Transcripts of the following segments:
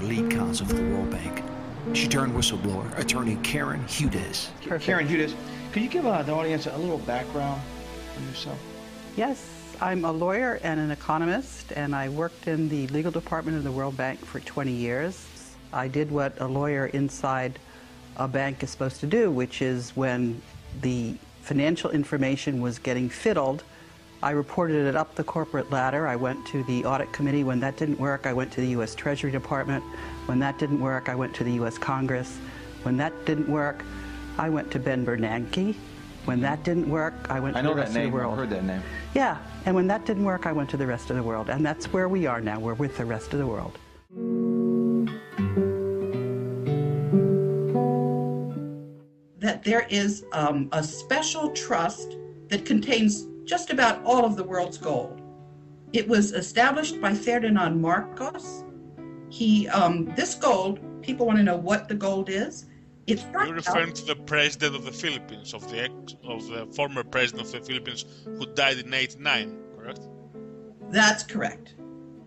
elite cons of the World Bank. She turned whistleblower, attorney Karen Hudes. Karen Hudes, could you give the audience a little background on yourself? Yes, I'm a lawyer and an economist, and I worked in the legal department of the World Bank for 20 years. I did what a lawyer inside a bank is supposed to do, which is when the financial information was getting fiddled, I reported it up the corporate ladder. I went to the audit committee. When that didn't work, I went to the U.S. Treasury Department. When that didn't work, I went to the U.S. Congress. When that didn't work, I went to Ben Bernanke. When that didn't work, I went to the rest of the world. I heard that name. Yeah, and when that didn't work, I went to the rest of the world. And that's where we are now. We're with the rest of the world. That there is a special trust that contains just about all of the world's gold. It was established by Ferdinand Marcos. This gold, people want to know what the gold is. You're referring to the president of the Philippines, of the former president of the Philippines who died in '89, correct? That's correct.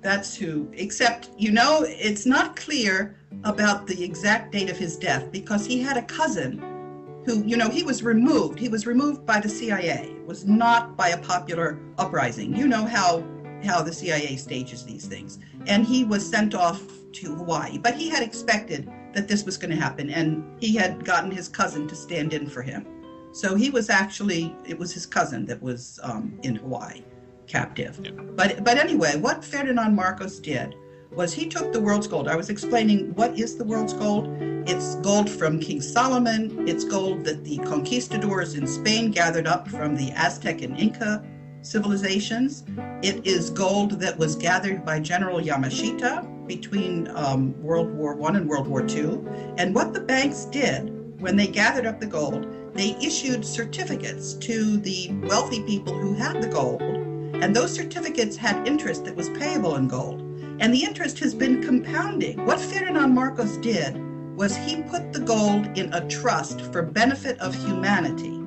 That's who, except, it's not clear about the exact date of his death because he had a cousin who, he was removed. He was removed by the CIA. It was not by a popular uprising. You know how the CIA stages these things. And he was sent off to Hawaii. But he had expected that this was going to happen, and he had gotten his cousin to stand in for him. So he was it was his cousin that was in Hawaii, captive. Yeah. But anyway, what Ferdinand Marcos did was he took the world's gold. I was explaining what is the world's gold. It's gold from King Solomon. It's gold that the conquistadors in Spain gathered up from the Aztec and Inca civilizations. It is gold that was gathered by General Yamashita between World War I and World War II. And what the banks did when they gathered up the gold, they issued certificates to the wealthy people who had the gold. And those certificates had interest that was payable in gold. And the interest has been compounding. What Ferdinand Marcos did was he put the gold in a trust for benefit of humanity.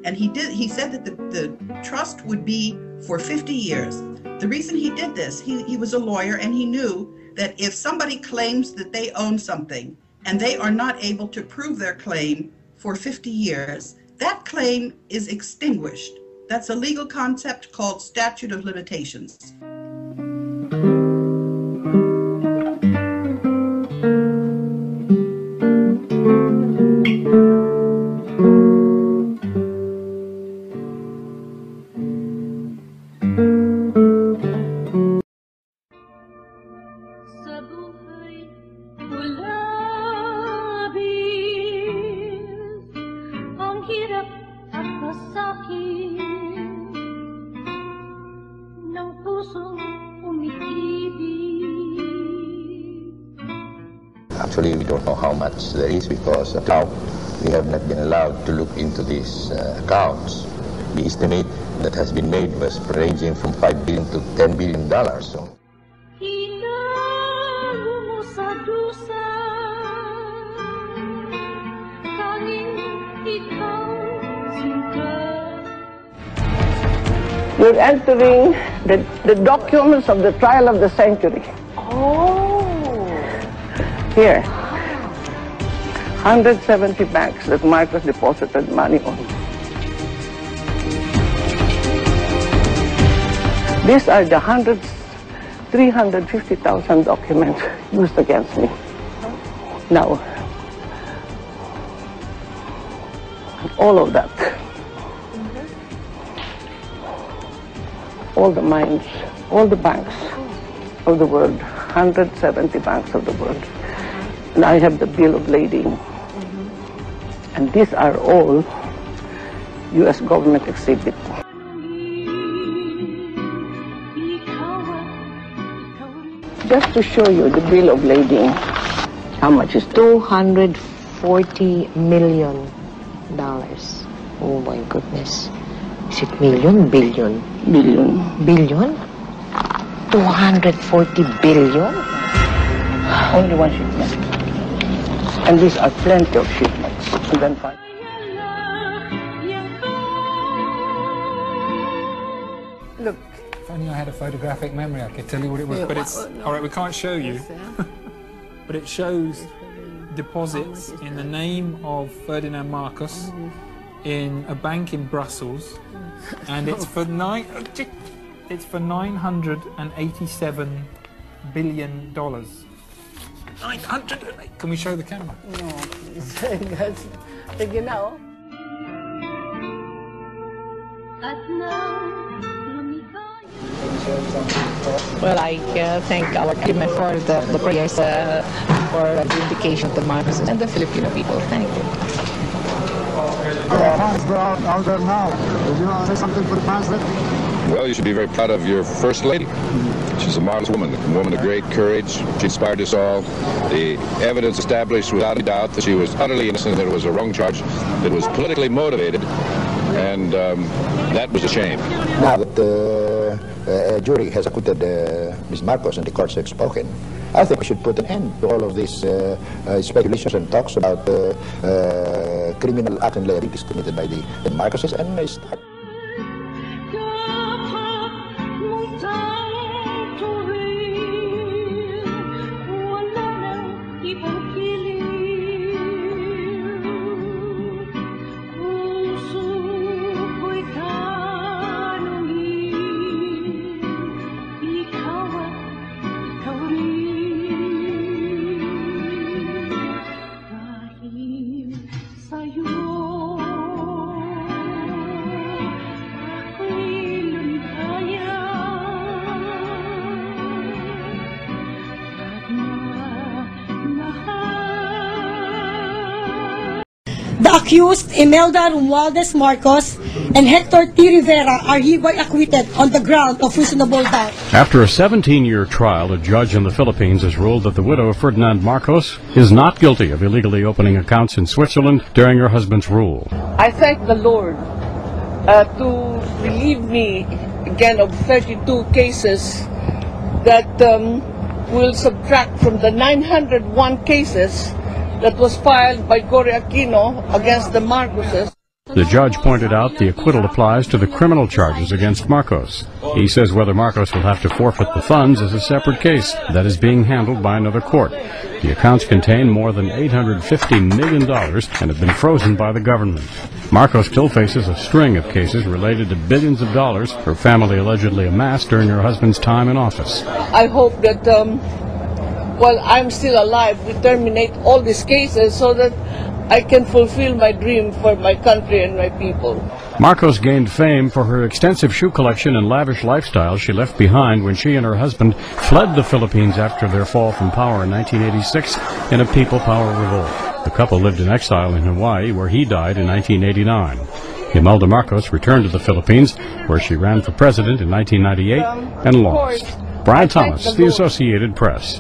And he said that the trust would be for 50 years. The reason he did this, he was a lawyer, and he knew that if somebody claims that they own something and they are not able to prove their claim for 50 years, that claim is extinguished. That's a legal concept called statute of limitations. Actually, we don't know how much there is because now we have not been allowed to look into these accounts. The estimate that has been made was ranging from $5 billion to $10 billion. So. You're entering the documents of the trial of the century. Oh. Here, 170 banks that Marcos deposited money on. These are the 350,000 documents used against me. Now, all of that, all the mines, all the banks of the world, 170 banks of the world. And I have the bill of lading. And these are all U.S. government exhibits. Just to show you the bill of lading, how much is $240 million. Oh my goodness. Is it million? Billion? Billion. Billion? 240 billion? Only one shipment. And these are plenty of shipments. And then five. Look. If only I had a photographic memory, I could tell you what it was. But it's all right. We can't show you. but it shows deposits in the name of Ferdinand Marcos in a bank in Brussels, and it's for $987 billion. 908. Can we show the camera? No, please. Sige na, oh. Well, I thank our government for the prayers for the vindication of the Marcoses and the Filipino people. Thank you. The fans go out there now. Would you want to say something for the fans then? Well, you should be very proud of your First Lady. She's a marvelous woman, a woman of great courage. She inspired us all. The evidence established without a doubt that she was utterly innocent, that it was a wrong charge, that was politically motivated, and that was a shame. Now that the jury has acquitted Ms. Marcos and the courts have spoken, I think we should put an end to all of these speculations and talks about criminal act and liabilities committed by the Marcoses and start. The accused, Imelda Romualdez Marcos and Hector T. Rivera, are hereby acquitted on the ground of reasonable doubt. After a 17-year trial, a judge in the Philippines has ruled that the widow of Ferdinand Marcos is not guilty of illegally opening accounts in Switzerland during her husband's rule. I thank the Lord to relieve me again of 32 cases that will subtract from the 901 cases that was filed by Cory Aquino against the Marcoses. The judge pointed out the acquittal applies to the criminal charges against Marcos. He says whether Marcos will have to forfeit the funds is a separate case that is being handled by another court. The accounts contain more than $850 million and have been frozen by the government. Marcos still faces a string of cases related to billions of dollars her family allegedly amassed during her husband's time in office. I hope that while I'm still alive, we terminate all these cases so that I can fulfill my dream for my country and my people. Marcos gained fame for her extensive shoe collection and lavish lifestyle she left behind when she and her husband fled the Philippines after their fall from power in 1986 in a people power revolt. The couple lived in exile in Hawaii, where he died in 1989. Imelda Marcos returned to the Philippines, where she ran for president in 1998 and lost. Brian Thomas, The Associated Press.